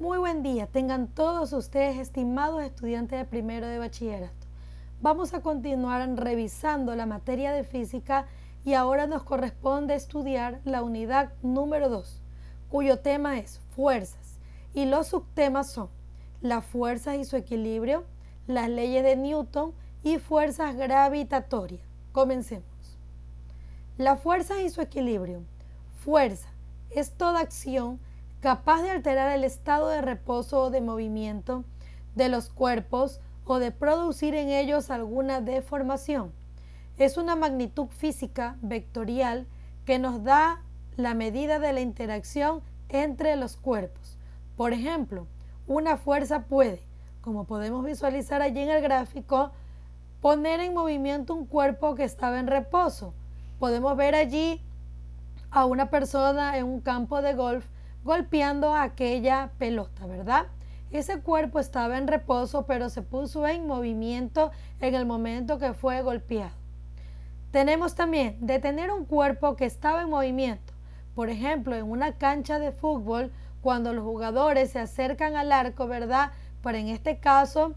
Muy buen día, tengan todos ustedes, estimados estudiantes de primero de bachillerato. Vamos a continuar revisando la materia de física y ahora nos corresponde estudiar la unidad número 2, cuyo tema es fuerzas, y los subtemas son las fuerzas y su equilibrio, las leyes de Newton y fuerzas gravitatorias. Comencemos. Las fuerzas y su equilibrio. Fuerza es toda acción capaz de alterar el estado de reposo o de movimiento de los cuerpos o de producir en ellos alguna deformación. Es una magnitud física vectorial que nos da la medida de la interacción entre los cuerpos. Por ejemplo, una fuerza puede, como podemos visualizar allí en el gráfico, poner en movimiento un cuerpo que estaba en reposo. Podemos ver allí a una persona en un campo de golf golpeando aquella pelota, ¿verdad? Ese cuerpo estaba en reposo, pero se puso en movimiento en el momento que fue golpeado. Tenemos también detener un cuerpo que estaba en movimiento. Por ejemplo, en una cancha de fútbol, cuando los jugadores se acercan al arco, ¿verdad? Para en este caso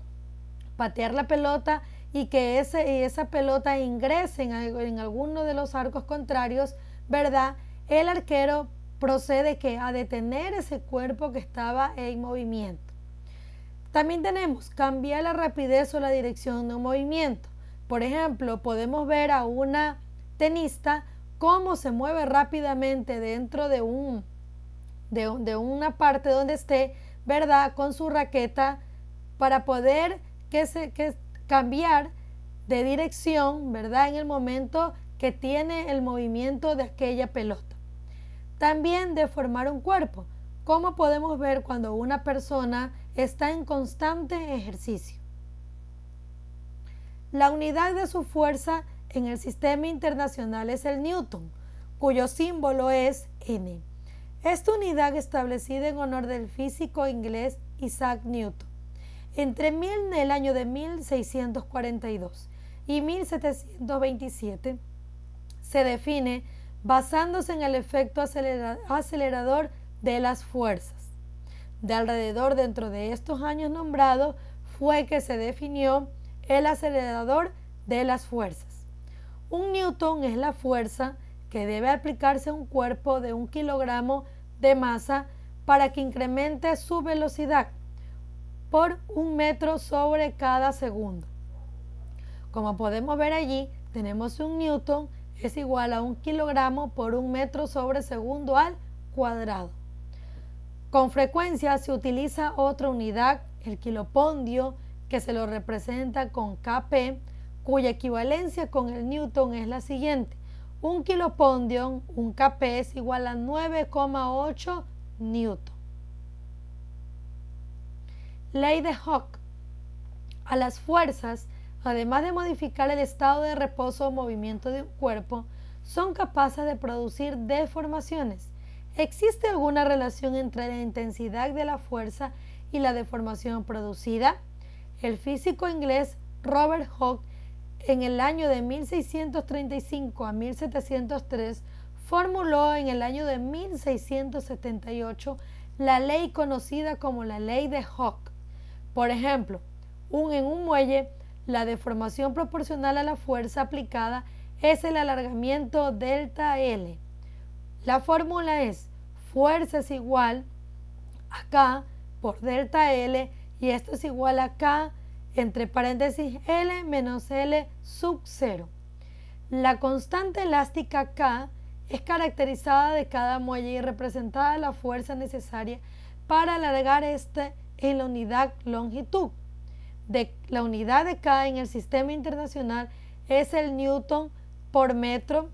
patear la pelota y que esa pelota ingrese en alguno de los arcos contrarios, ¿verdad? El arquero procede a detener ese cuerpo que estaba en movimiento. También tenemos cambiar la rapidez o la dirección de un movimiento. Por ejemplo, podemos ver a una tenista cómo se mueve rápidamente dentro de una parte donde esté, ¿verdad? Con su raqueta para poder cambiar de dirección, ¿verdad? En el momento que tiene el movimiento de aquella pelota. También deformar un cuerpo, como podemos ver cuando una persona está en constante ejercicio. La unidad de su fuerza en el sistema internacional es el Newton, cuyo símbolo es N. Esta unidad establecida en honor del físico inglés Isaac Newton. Entre el año de 1642 y 1727 se define basándose en el efecto acelerador de las fuerzas. De alrededor dentro de estos años nombrados fue que se definió el acelerador de las fuerzas. Un newton es la fuerza que debe aplicarse a un cuerpo de 1 kilogramo de masa para que incremente su velocidad por 1 metro sobre cada segundo. Como podemos ver allí, tenemos un newton es igual a 1 kilogramo por 1 metro sobre segundo al cuadrado. Con frecuencia se utiliza otra unidad, el kilopondio, que se lo representa con kp, cuya equivalencia con el newton es la siguiente. 1 kilopondio, 1 kp es igual a 9,8 newton. Ley de Hooke. A las fuerzas, además de modificar el estado de reposo o movimiento de un cuerpo, son capaces de producir deformaciones. ¿Existe alguna relación entre la intensidad de la fuerza y la deformación producida? El físico inglés Robert Hooke, en el año de 1635 a 1703, formuló en el año de 1678 la ley conocida como la ley de Hooke. Por ejemplo, en un muelle, la deformación proporcional a la fuerza aplicada es el alargamiento delta L. La fórmula es fuerza es igual a K por delta L y esto es igual a K entre paréntesis L menos L sub 0. La constante elástica K es caracterizada de cada muelle y representada la fuerza necesaria para alargar en la unidad longitud. La unidad de K en el sistema internacional es el newton por metro,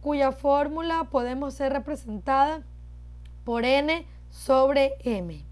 cuya fórmula podemos ser representada por N sobre M.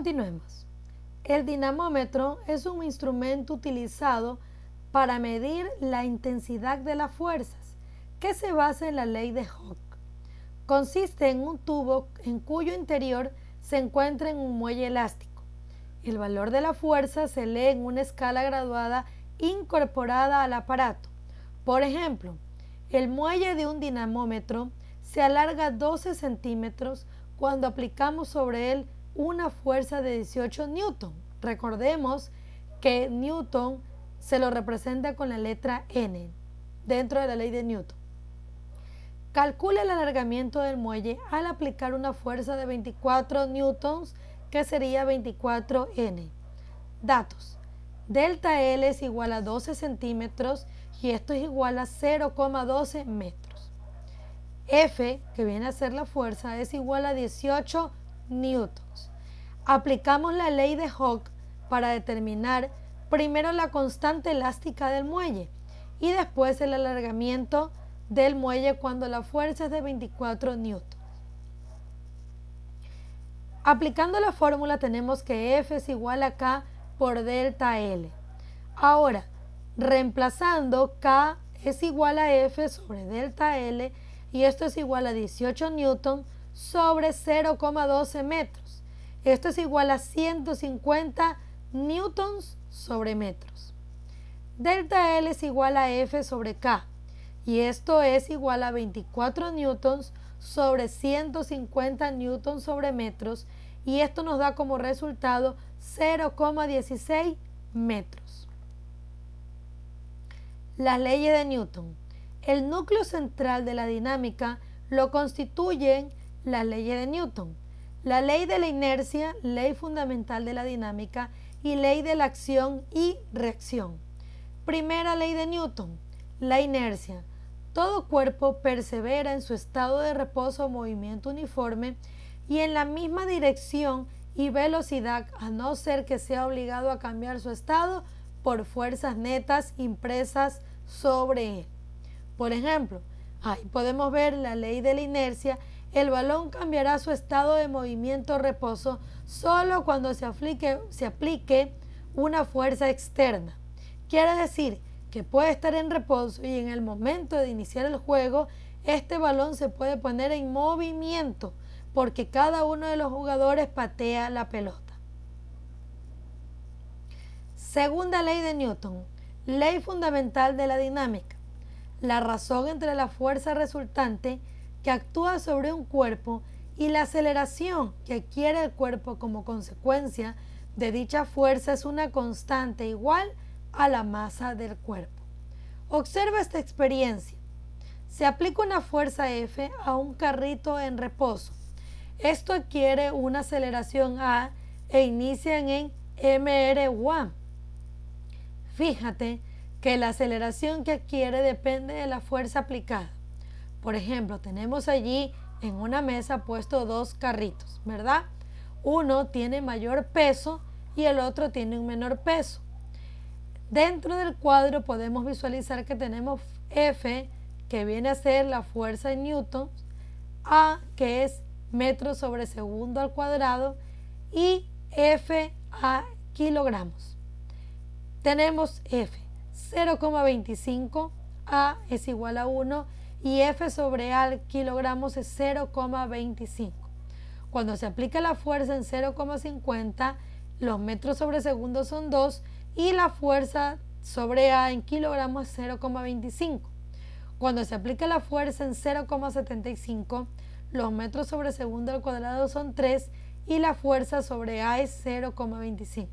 Continuemos. El dinamómetro es un instrumento utilizado para medir la intensidad de las fuerzas, que se basa en la ley de Hooke. Consiste en un tubo en cuyo interior se encuentra en un muelle elástico. El valor de la fuerza se lee en una escala graduada incorporada al aparato. Por ejemplo, el muelle de un dinamómetro se alarga 12 centímetros cuando aplicamos sobre él una fuerza de 18 newton. Recordemos que newton se lo representa con la letra N dentro de la ley de Newton. Calcula el alargamiento del muelle al aplicar una fuerza de 24 newtons, que sería 24 N. Datos. Delta L es igual a 12 centímetros y esto es igual a 0,12 metros. F, que viene a ser la fuerza, es igual a 18 newtons. Aplicamos la ley de Hooke para determinar primero la constante elástica del muelle y después el alargamiento del muelle cuando la fuerza es de 24 newtons. Aplicando la fórmula tenemos que F es igual a K por delta L. Ahora, reemplazando, K es igual a F sobre delta L y esto es igual a 18 newton sobre 0,12 metros. Esto es igual a 150 newtons sobre metros. Delta L es igual a F sobre K y esto es igual a 24 newtons sobre 150 newtons sobre metros y esto nos da como resultado 0,16 metros. Las leyes de Newton. El núcleo central de la dinámica lo constituyen las leyes de Newton. La ley de la inercia, ley fundamental de la dinámica y ley de la acción y reacción. Primera ley de Newton, la inercia. Todo cuerpo persevera en su estado de reposo o movimiento uniforme y en la misma dirección y velocidad, a no ser que sea obligado a cambiar su estado por fuerzas netas impresas sobre él. Por ejemplo, ahí podemos ver la ley de la inercia. El balón cambiará su estado de movimiento o reposo solo cuando se aplique una fuerza externa. Quiere decir que puede estar en reposo y en el momento de iniciar el juego, este balón se puede poner en movimiento porque cada uno de los jugadores patea la pelota. Segunda ley de Newton, ley fundamental de la dinámica. La razón entre la fuerza resultante que actúa sobre un cuerpo y la aceleración que adquiere el cuerpo como consecuencia de dicha fuerza es una constante igual a la masa del cuerpo. Observa esta experiencia. Se aplica una fuerza F a un carrito en reposo. Esto adquiere una aceleración A e inicia en mr1. Fíjate que la aceleración que adquiere depende de la fuerza aplicada. Por ejemplo, tenemos allí en una mesa puesto dos carritos, ¿verdad? Uno tiene mayor peso y el otro tiene un menor peso. Dentro del cuadro podemos visualizar que tenemos F, que viene a ser la fuerza en newtons, A, que es metros sobre segundo al cuadrado, y F a kilogramos. Tenemos F 0,25, A es igual a 1 y F sobre A al kilogramos es 0,25. Cuando se aplica la fuerza en 0,50, los metros sobre segundo son 2 y la fuerza sobre A en kilogramos es 0,25. Cuando se aplica la fuerza en 0,75, los metros sobre segundo al cuadrado son 3 y la fuerza sobre A es 0,25.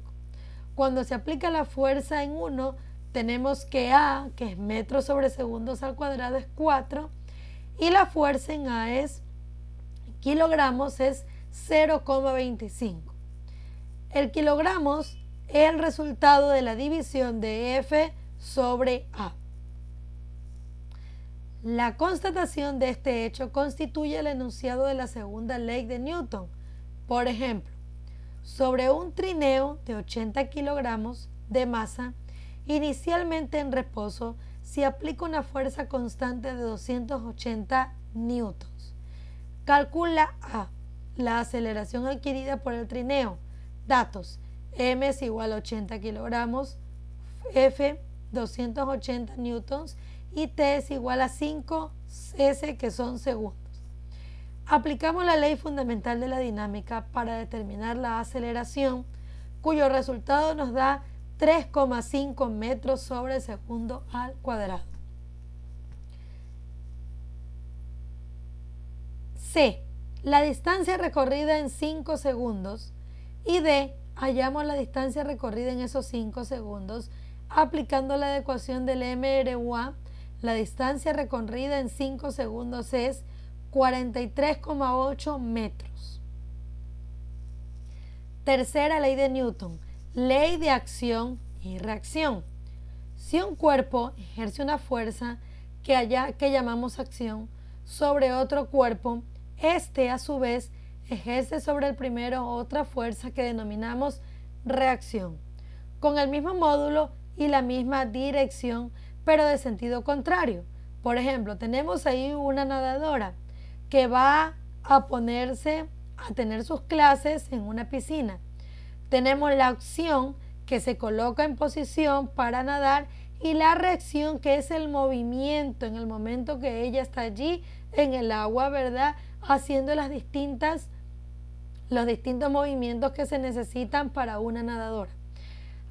Cuando se aplica la fuerza en 1, tenemos que A, que es metros sobre segundos al cuadrado, es 4 y la fuerza en A es kilogramos, es 0,25. El kilogramos es el resultado de la división de F sobre A. La constatación de este hecho constituye el enunciado de la segunda ley de Newton. Por ejemplo, sobre un trineo de 80 kilogramos de masa, inicialmente en reposo, se aplica una fuerza constante de 280 newtons. Calcula A, la aceleración adquirida por el trineo, Datos: M es igual a 80 kilogramos, F 280 newtons y T es igual a 5S, que son segundos. Aplicamos la ley fundamental de la dinámica para determinar la aceleración, cuyo resultado nos da 3,5 metros sobre segundo al cuadrado. C. La distancia recorrida en 5 segundos. Y D. Hallamos la distancia recorrida en esos 5 segundos aplicando la ecuación del MRUA. La distancia recorrida en 5 segundos es 43,8 metros. Tercera ley de Newton, ley de acción y reacción. Si un cuerpo ejerce una fuerza que llamamos acción sobre otro cuerpo, este a su vez ejerce sobre el primero otra fuerza que denominamos reacción, con el mismo módulo y la misma dirección, pero de sentido contrario. Por ejemplo, tenemos ahí una nadadora que va a tener sus clases en una piscina. Tenemos la acción, que se coloca en posición para nadar, y la reacción, que es el movimiento en el momento que ella está allí en el agua, ¿verdad?, haciendo los distintos movimientos que se necesitan para una nadadora.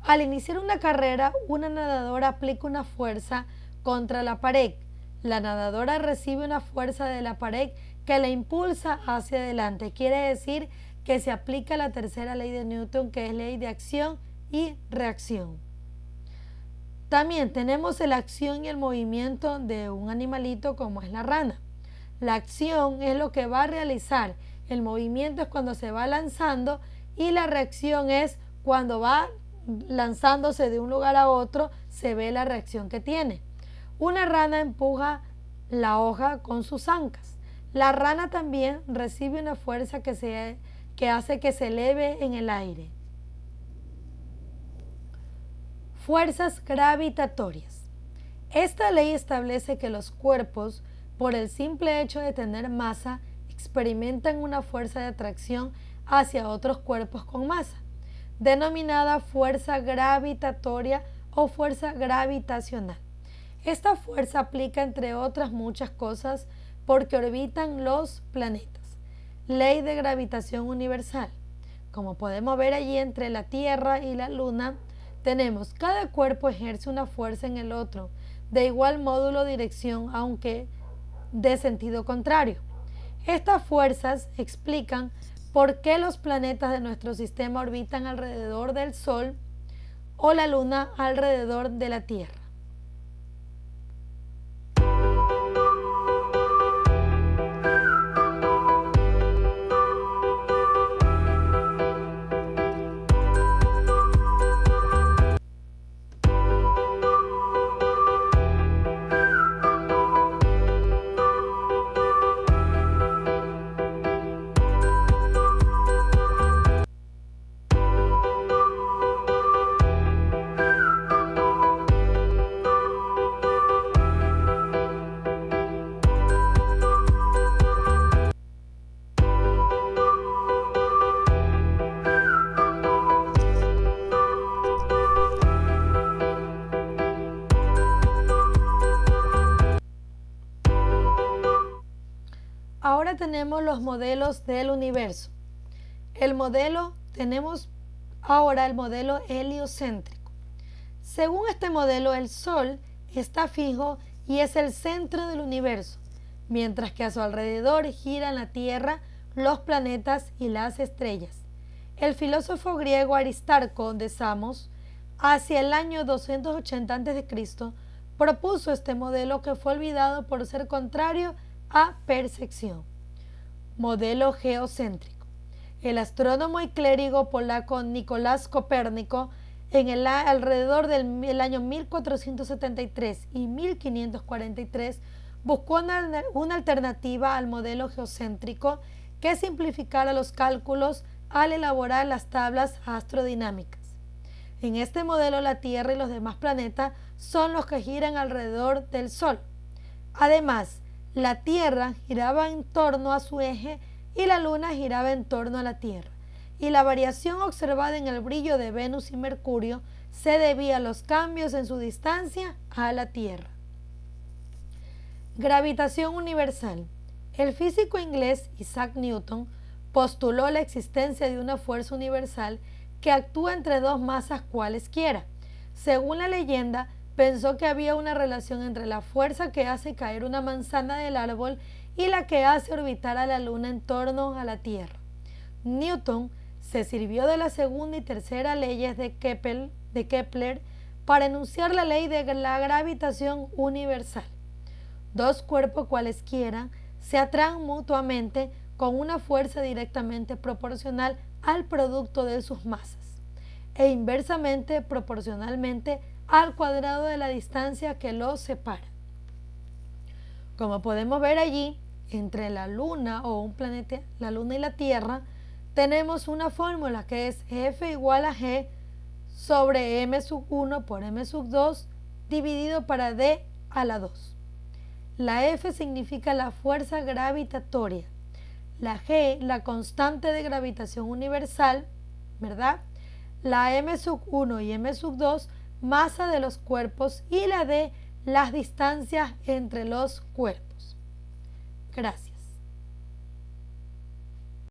Al iniciar una carrera, una nadadora aplica una fuerza contra la pared. La nadadora recibe una fuerza de la pared que la impulsa hacia adelante. Quiere decir que se aplica la tercera ley de Newton, que es ley de acción y reacción. También tenemos la acción y el movimiento de un animalito como es la rana. La acción es lo que va a realizar, el movimiento es cuando se va lanzando y la reacción es cuando va lanzándose de un lugar a otro, se ve la reacción que tiene. Una rana empuja la hoja con sus ancas. La rana también recibe una fuerza que hace que se eleve en el aire. Fuerzas gravitatorias. Esta ley establece que los cuerpos, por el simple hecho de tener masa, experimentan una fuerza de atracción hacia otros cuerpos con masa, denominada fuerza gravitatoria o fuerza gravitacional. Esta fuerza aplica, entre otras muchas cosas, porque orbitan los planetas. Ley de gravitación universal. Como podemos ver allí entre la Tierra y la Luna, tenemos cada cuerpo ejerce una fuerza en el otro, de igual módulo o dirección, aunque de sentido contrario. Estas fuerzas explican por qué los planetas de nuestro sistema orbitan alrededor del Sol o la Luna alrededor de la Tierra. Ahora tenemos los modelos del universo. Tenemos ahora el modelo heliocéntrico. Según este modelo, el Sol está fijo y es el centro del universo, mientras que a su alrededor giran la Tierra, los planetas y las estrellas. El filósofo griego Aristarco de Samos, hacia el año 280 a.C., propuso este modelo, que fue olvidado por ser contrario a percepción. Modelo geocéntrico. El astrónomo y clérigo polaco Nicolás Copérnico, alrededor del año 1473 y 1543, buscó una alternativa al modelo geocéntrico que simplificara los cálculos al elaborar las tablas astrodinámicas. En este modelo, la Tierra y los demás planetas son los que giran alrededor del Sol. Además, la Tierra giraba en torno a su eje y la Luna giraba en torno a la Tierra. y la variación observada en el brillo de Venus y Mercurio se debía a los cambios en su distancia a la Tierra. Gravitación universal. El físico inglés Isaac Newton postuló la existencia de una fuerza universal que actúa entre dos masas cualesquiera. Según la leyenda, pensó que había una relación entre la fuerza que hace caer una manzana del árbol y la que hace orbitar a la Luna en torno a la Tierra. Newton se sirvió de la segunda y tercera leyes de Kepler para enunciar la ley de la gravitación universal. Dos cuerpos cualesquiera se atraen mutuamente con una fuerza directamente proporcional al producto de sus masas e inversamente proporcionalmente al cuadrado de la distancia que los separa. Como podemos ver allí, entre la Luna o un planeta, la Luna y la Tierra, tenemos una fórmula que es F igual a G sobre m sub 1 por m sub 2 dividido para d a la 2. La F significa la fuerza gravitatoria, la G la constante de gravitación universal, ¿verdad? La m sub 1 y m sub 2 masa de los cuerpos y la d las distancias entre los cuerpos. Gracias.